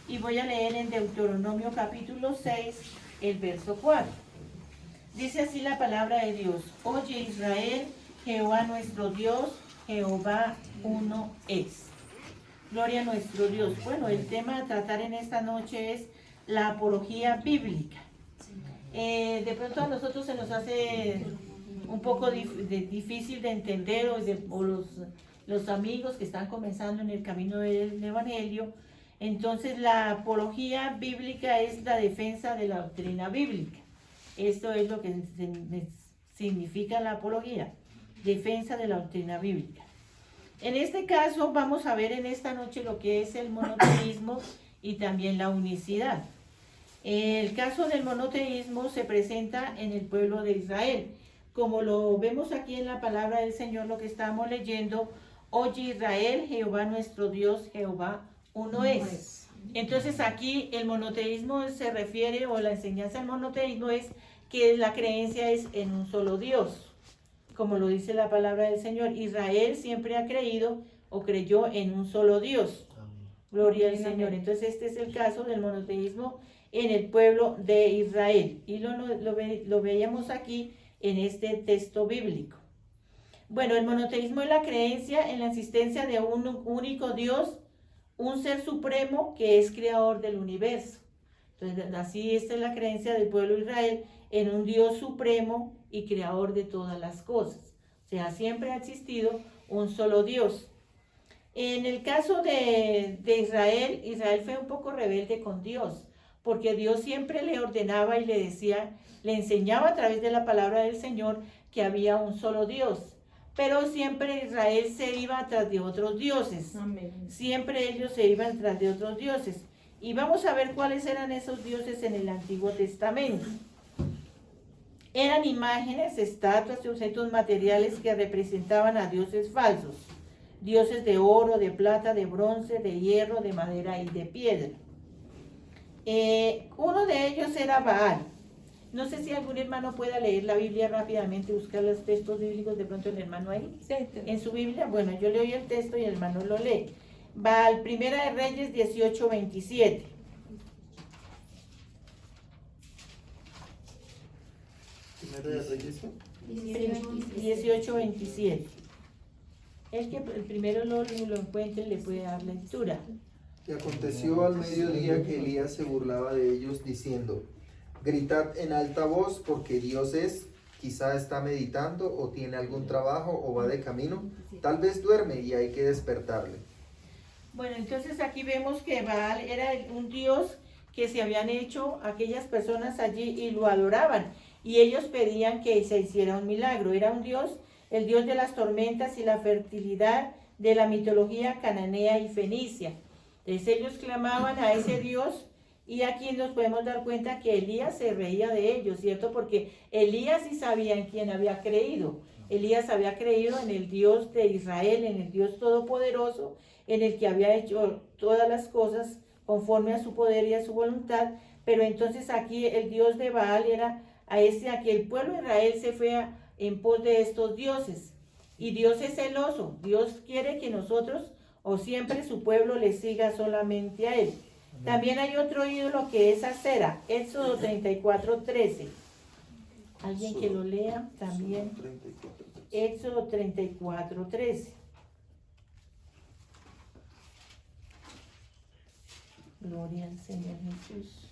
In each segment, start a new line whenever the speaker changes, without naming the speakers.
Y voy a leer en Deuteronomio capítulo 6, el verso 4. Dice así la palabra de Dios: Oye Israel, Jehová nuestro Dios, Jehová uno es. Gloria a nuestro Dios. Bueno, el tema a tratar en esta noche es la apología bíblica. De pronto a nosotros se nos hace un poco difícil de entender, o los amigos que están comenzando en el camino del Evangelio. Entonces la apología bíblica es la defensa de la doctrina bíblica. Esto es lo que significa la apología, defensa de la doctrina bíblica. En este caso vamos a ver en esta noche lo que es el monoteísmo y también la unicidad. El caso del monoteísmo se presenta en el pueblo de Israel. Como lo vemos aquí en la palabra del Señor, lo que estamos leyendo: Oye Israel, Jehová nuestro Dios, Jehová uno es. Entonces aquí el monoteísmo se refiere, o la enseñanza del monoteísmo es que la creencia es en un solo Dios. Como lo dice la palabra del Señor, Israel siempre ha creído o creyó en un solo Dios. Gloria al Señor. Entonces este es el caso del monoteísmo en el pueblo de Israel. Y lo veíamos aquí en este texto bíblico. Bueno, el monoteísmo es la creencia en la existencia de un único Dios, un ser supremo que es creador del universo. Entonces, así esta es la creencia del pueblo de Israel, en un Dios supremo y creador de todas las cosas. O sea, siempre ha existido un solo Dios. En el caso de Israel, Israel fue un poco rebelde con Dios, porque Dios siempre le ordenaba y le decía, le enseñaba a través de la palabra del Señor que había un solo Dios. Pero siempre Israel se iba tras de otros dioses. Amén. Siempre ellos se iban tras de otros dioses. Y vamos a ver cuáles eran esos dioses en el Antiguo Testamento. Eran imágenes, estatuas y objetos materiales que representaban a dioses falsos. Dioses de oro, de plata, de bronce, de hierro, de madera y de piedra. Uno de ellos era Baal. No sé si algún hermano pueda leer la Biblia rápidamente, buscar los textos bíblicos, de pronto el hermano ahí, sí, en su Biblia. Bueno, yo leo el texto y el hermano lo lee. Baal, Primera de Reyes 18:27.
Primera de Reyes
18:27. El que el primero lo encuentre le puede dar lectura.
Y aconteció al mediodía que Elías se burlaba de ellos diciendo: Gritad en alta voz, porque Dios es, quizá está meditando, o tiene algún trabajo, o va de camino, tal vez duerme y hay que despertarle.
Bueno, entonces aquí vemos que Baal era un dios que se habían hecho aquellas personas allí y lo adoraban, y ellos pedían que se hiciera un milagro. Era un dios, el dios de las tormentas y la fertilidad de la mitología cananea y fenicia. Entonces ellos clamaban a ese dios. Y aquí nos podemos dar cuenta que Elías se reía de ellos, ¿cierto? Porque Elías sí sabía en quién había creído. Elías había creído en el Dios de Israel, en el Dios todopoderoso, en el que había hecho todas las cosas conforme a su poder y a su voluntad. Pero entonces aquí el Dios de Baal era a que el pueblo de Israel se fue en pos de estos dioses. Y Dios es celoso. Dios quiere que nosotros, o siempre su pueblo, le siga solamente a él. También hay otro ídolo que es Acera, Éxodo 34:13. Alguien que lo lea también. Éxodo 34:13. Gloria al Señor Jesús.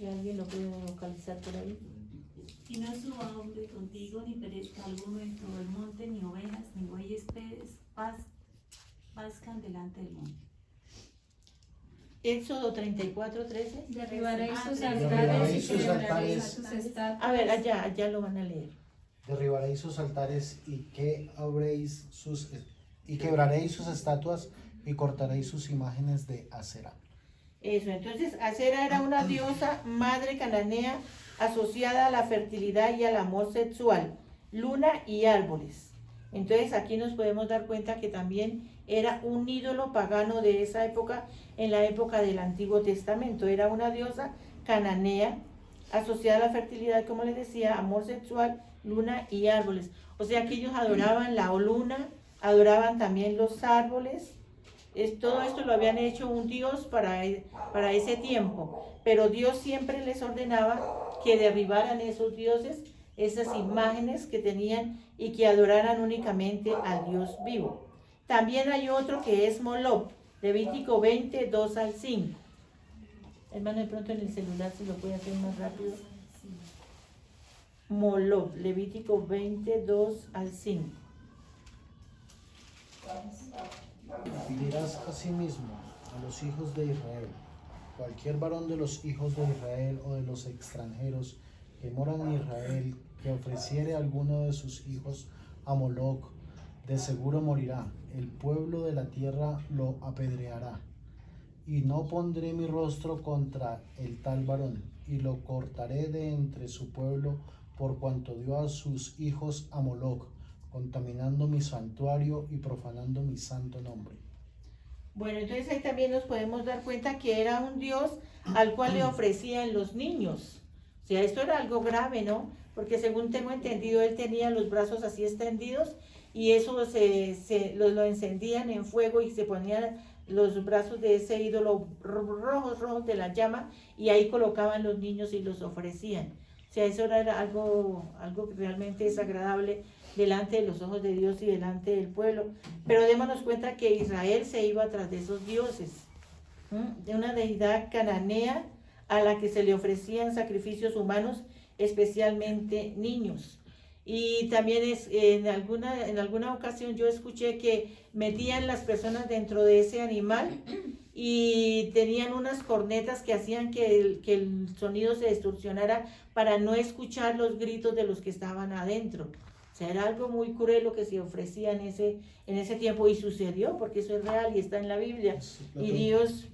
¿Y alguien lo puede localizar por ahí?
Y no suba hombre contigo, ni perezca alguno en todo el monte, ni ovejas, ni bueyes, pascan delante del monte.
Éxodo 34:13.
Derribaréis sus
Derribaréis
altares y
sus
quebraréis
altares.
sus estatuas.
A ver, allá lo van a leer.
Derribaréis sus altares y quebraréis sus estatuas y cortaréis sus imágenes de acera.
Eso, entonces Acera era una diosa madre cananea asociada a la fertilidad y al amor sexual, luna y árboles. Entonces aquí nos podemos dar cuenta que también era un ídolo pagano de esa época, en la época del Antiguo Testamento. Era una diosa cananea asociada a la fertilidad, como les decía, amor sexual, luna y árboles. O sea que ellos adoraban la luna, adoraban también los árboles, Todo esto lo habían hecho un dios para ese tiempo, pero Dios siempre les ordenaba que derribaran esos dioses, esas imágenes que tenían y que adoraran únicamente al Dios vivo. También hay otro que es Moloch, Levítico 20, 2 al 5. Hermano, de pronto en el celular se lo puede hacer más rápido. Moloch, Levítico 20, 2 al 5.
Dirás asimismo a los hijos de Israel: cualquier varón de los hijos de Israel o de los extranjeros que moran en Israel, que ofreciere alguno de sus hijos a Moloch, de seguro morirá. El pueblo de la tierra lo apedreará. Y no pondré mi rostro contra el tal varón, y lo cortaré de entre su pueblo, por cuanto dio a sus hijos a Moloch, contaminando mi santuario y profanando mi santo nombre.
Bueno, entonces ahí también nos podemos dar cuenta que era un Dios al cual le ofrecían los niños. O sea, esto era algo grave, ¿no? Porque según tengo entendido, él tenía los brazos así extendidos y eso lo encendían en fuego y se ponían los brazos de ese ídolo rojos de la llama y ahí colocaban los niños y los ofrecían. O sea, eso era algo realmente desagradable delante de los ojos de Dios y delante del pueblo. Pero démonos cuenta que Israel se iba tras de esos dioses, de una deidad cananea a la que se le ofrecían sacrificios humanos, especialmente niños. Y también en alguna ocasión yo escuché que metían las personas dentro de ese animal y tenían unas cornetas que hacían que el sonido se distorsionara para no escuchar los gritos de los que estaban adentro. O sea, era algo muy cruel lo que se ofrecía en ese tiempo y sucedió, porque eso es real y está en la Biblia. Y Dios,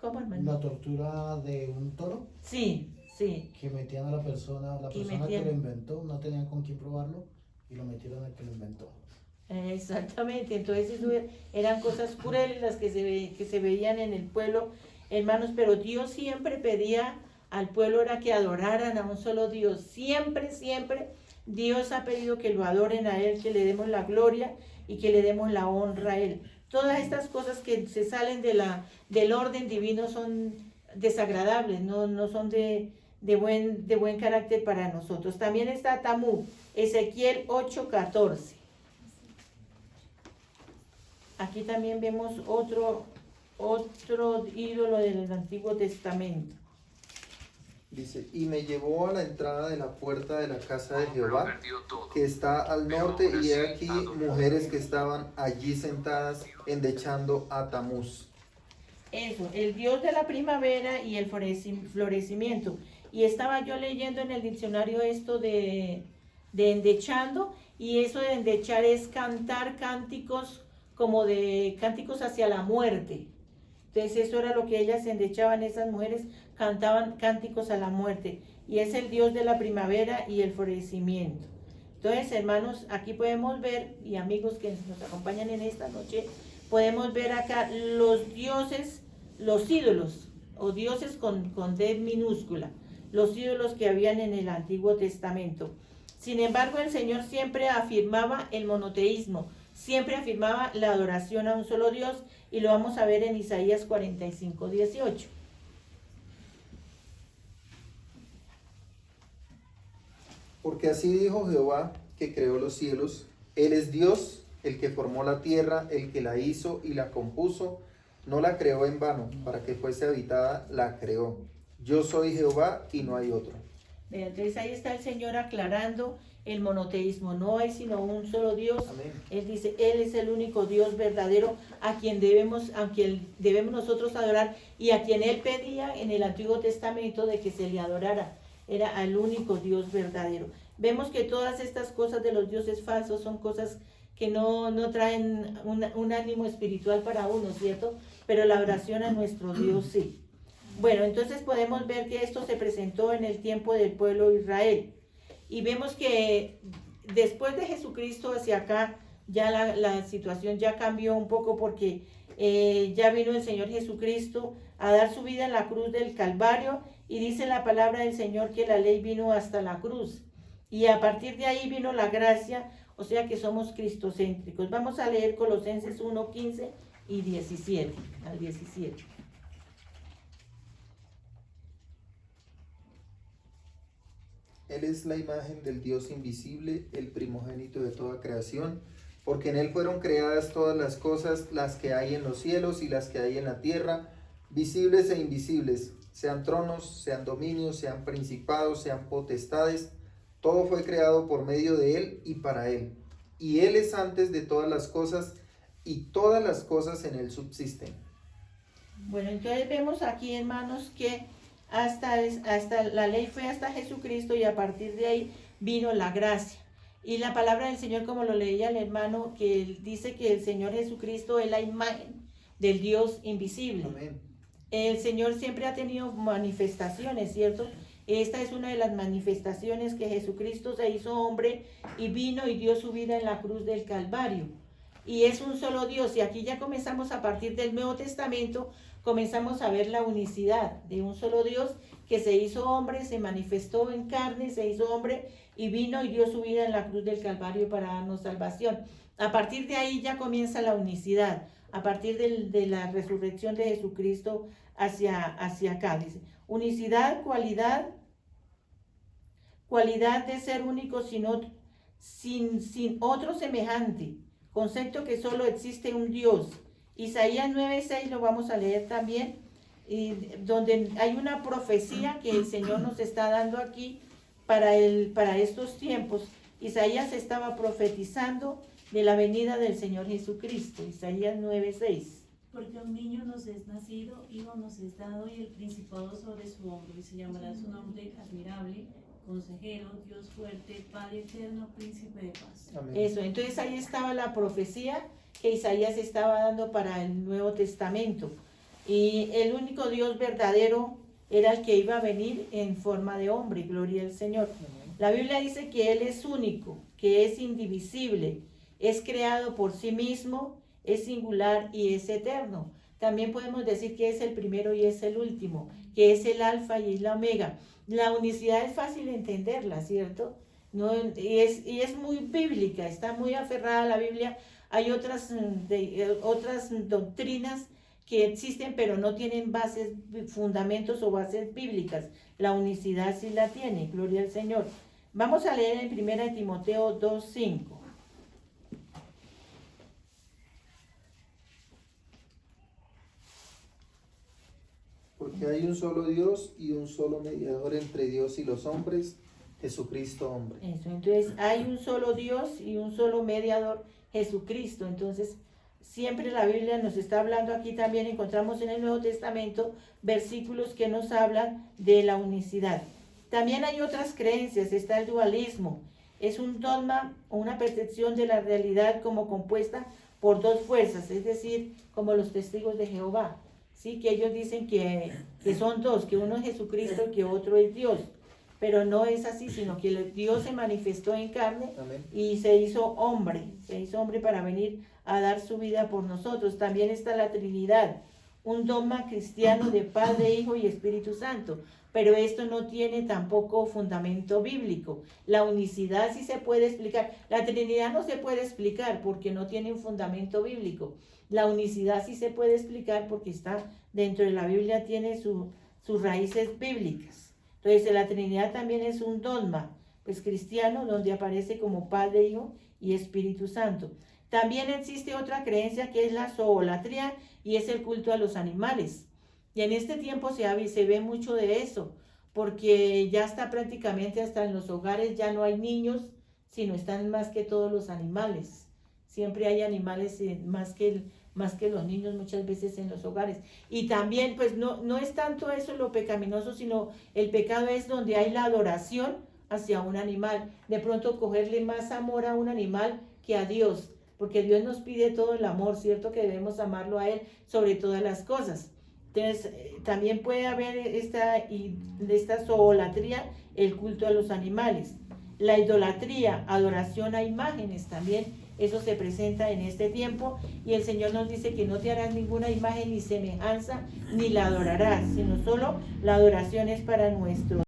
¿cómo, hermano?
La tortura de un toro.
Sí.
Que metían a la persona que lo inventó, no tenían con quién probarlo y lo metieron al que lo inventó.
Exactamente, entonces eso eran cosas crueles las que se veían en el pueblo, hermanos, pero Dios siempre pedía al pueblo era que adoraran a un solo Dios, siempre Dios ha pedido que lo adoren a Él, que le demos la gloria y que le demos la honra a Él. Todas estas cosas que se salen del orden divino son desagradables, no son de buen carácter para nosotros. También está Tamuz, Ezequiel 8:14. Aquí también vemos otro ídolo del Antiguo Testamento.
Dice, y me llevó a la entrada de la puerta de la casa de Jehová, que está al norte, y he aquí mujeres que estaban allí sentadas endechando a Tamuz.
Eso, el dios de la primavera y el florecimiento. Y estaba yo leyendo en el diccionario esto de endechando, y eso de endechar es cantar cánticos como de cánticos hacia la muerte. Entonces eso era lo que ellas endechaban, esas mujeres cantaban cánticos a la muerte. Y es el dios de la primavera y el florecimiento. Entonces, hermanos, aquí podemos ver, y amigos que nos acompañan en esta noche, podemos ver acá los dioses, los ídolos, o dioses con D minúscula, los ídolos que habían en el Antiguo Testamento. Sin embargo, el Señor siempre afirmaba el monoteísmo, siempre afirmaba la adoración a un solo Dios, y lo vamos a ver en Isaías 45:18.
Porque así dijo Jehová, que creó los cielos, Él es Dios, el que formó la tierra, el que la hizo y la compuso, no la creó en vano, para que fuese habitada, la creó. Yo soy Jehová y no hay otro.
Entonces ahí está el Señor aclarando el monoteísmo, no hay sino un solo Dios.
Amén.
Él dice, Él es el único Dios verdadero a quien debemos nosotros adorar, y a quien Él pedía en el Antiguo Testamento de que se le adorara, era al único Dios verdadero. Vemos que todas estas cosas de los dioses falsos son cosas que no traen un ánimo espiritual para uno, ¿cierto? Pero la oración a nuestro Dios sí. Bueno, entonces podemos ver que esto se presentó en el tiempo del pueblo de Israel. Y vemos que después de Jesucristo hacia acá, ya la situación ya cambió un poco, porque ya vino el Señor Jesucristo a dar su vida en la cruz del Calvario, y dice la palabra del Señor que la ley vino hasta la cruz. Y a partir de ahí vino la gracia, o sea que somos cristocéntricos. Vamos a leer Colosenses 1:15 y 17, al 17.
Él es la imagen del Dios invisible, el primogénito de toda creación, porque en Él fueron creadas todas las cosas, las que hay en los cielos y las que hay en la tierra, visibles e invisibles, sean tronos, sean dominios, sean principados, sean potestades. Todo fue creado por medio de Él y para Él. Y Él es antes de todas las cosas, y todas las cosas en Él subsisten.
Bueno, entonces vemos aquí, hermanos, que hasta la ley fue hasta Jesucristo y a partir de ahí vino la gracia. Y la palabra del Señor, como lo leía el hermano, que él dice que el Señor Jesucristo es la imagen del Dios invisible.
Amén.
El Señor siempre ha tenido manifestaciones, ¿cierto? Esta es una de las manifestaciones que Jesucristo se hizo hombre y vino y dio su vida en la cruz del Calvario. Y es un solo Dios. Y aquí ya comenzamos a partir del Nuevo Testamento, comenzamos a ver la unicidad de un solo Dios que se hizo hombre, se manifestó en carne, se hizo hombre y vino y dio su vida en la cruz del Calvario para darnos salvación. A partir de ahí ya comienza la unicidad, a partir de la resurrección de Jesucristo hacia acá. Dice, unicidad, cualidad de ser único sin otro semejante, concepto que solo existe un Dios. Isaías 9:6 lo vamos a leer también, y donde hay una profecía que el Señor nos está dando aquí para estos tiempos. Isaías estaba profetizando de la venida del Señor Jesucristo. Isaías 9:6.
Porque un niño nos es nacido, hijo nos es dado, y el principado sobre su hombro, y se llamará su nombre admirable, consejero, Dios fuerte, Padre eterno, príncipe de paz.
Amén.
Eso, entonces ahí estaba la profecía que Isaías estaba dando para el Nuevo Testamento. Y el único Dios verdadero era el que iba a venir en forma de hombre, gloria al Señor. La Biblia dice que Él es único, que es indivisible, es creado por sí mismo, es singular y es eterno. También podemos decir que es el primero y es el último, que es el alfa y la omega. La unicidad es fácil de entenderla, ¿cierto? No, y es muy bíblica, está muy aferrada a la Biblia. Hay otras doctrinas que existen, pero no tienen bases, fundamentos o bases bíblicas. La unicidad sí la tiene, gloria al Señor. Vamos a leer en 1 Timoteo 2:5.
Porque hay un solo Dios y un solo mediador entre Dios y los hombres, Jesucristo hombre.
Eso, entonces hay un solo Dios y un solo mediador, Jesucristo. Entonces, siempre la Biblia nos está hablando, aquí también encontramos en el Nuevo Testamento versículos que nos hablan de la unicidad. También hay otras creencias, está el dualismo. Es un dogma o una percepción de la realidad como compuesta por dos fuerzas, es decir, como los testigos de Jehová. Sí, que ellos dicen que son dos, que uno es Jesucristo y que otro es Dios. Pero no es así, sino que Dios se manifestó en carne.
Amén.
Y se hizo hombre para venir a dar su vida por nosotros. También está la Trinidad, un dogma cristiano de Padre, Hijo y Espíritu Santo, pero esto no tiene tampoco fundamento bíblico. La unicidad sí se puede explicar, la Trinidad no se puede explicar porque no tiene un fundamento bíblico. La unicidad sí se puede explicar porque está dentro de la Biblia, tiene sus raíces bíblicas. Entonces la Trinidad también es un dogma pues cristiano, donde aparece como Padre, Hijo y Espíritu Santo. También existe otra creencia que es la zoolatría, y es el culto a los animales. Y en este tiempo se ve mucho de eso, porque ya está prácticamente hasta en los hogares, ya no hay niños, sino están más que todos los animales. Siempre hay animales más que los niños muchas veces en los hogares. Y también, pues no es tanto eso lo pecaminoso, sino el pecado es donde hay la adoración hacia un animal. De pronto cogerle más amor a un animal que a Dios, porque Dios nos pide todo el amor, ¿cierto? Que debemos amarlo a Él sobre todas las cosas. Entonces, también puede haber esta zoolatría, el culto a los animales. La idolatría, adoración a imágenes también, eso se presenta en este tiempo, y el Señor nos dice que no te harás ninguna imagen ni semejanza, ni la adorarás, sino solo la adoración es para nuestro